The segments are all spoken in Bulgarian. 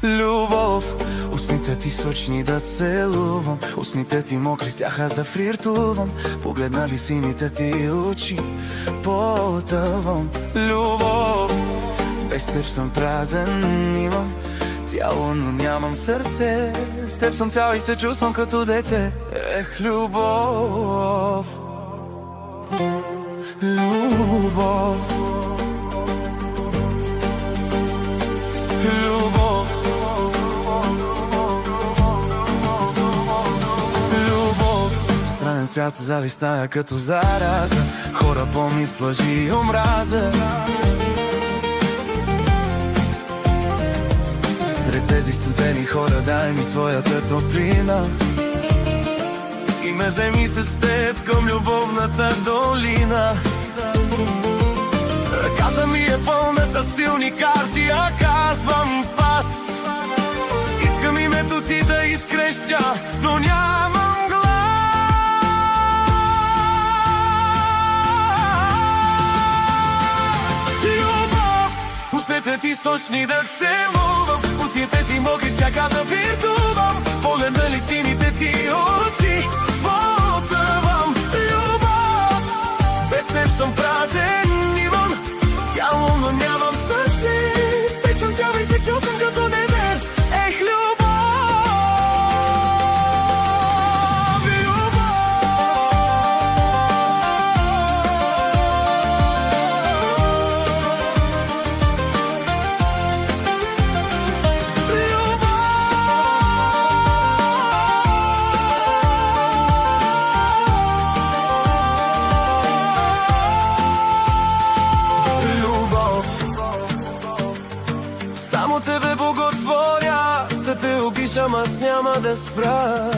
любов. Устните ти сочни да целувам, устните ти мокри, с тях аз да флиртувам. Погледнали сините ти очи, потъвам. Любов, без теб съм празен, имам тяло, но нямам сърце. С теб съм цял и се чувствам като дете. Любов, любов, любов, любов. Странен свят, завистта като зараза, хора, помисли, лъжи и омраза. Сред тези студени хора дай ми своята топлина и ме вземи с теб към любовната долина. Ръката ми е пълна с силни карти, а казвам пас. Искам името ти да изкрещя, но нямам глас. Любов, устните ти сочни да целувам, устните ти мокри, с тях да флиртувам. Погледнали сините ти очи, потъвам. Любов, без теб съм празен, имам тяло, но нямам сърце. С теб съм цял и се чувствам като дете. Ех, любов, само тебе боготворя, да те обичам, аз няма да спра.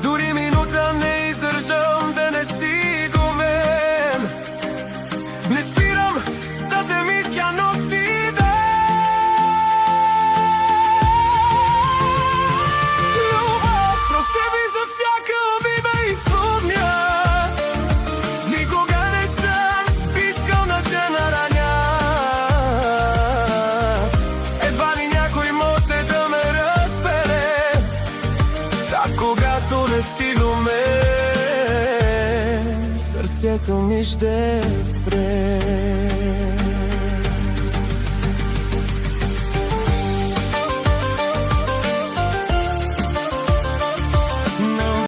Дори минута не издържам да не си до мен. Не спирам да те мисля нощ и ден. Любов, прости ми за всяка обида и фурня. Никога не съм искал да те нараня. Когато не си до мен, сърцето ми ще спре.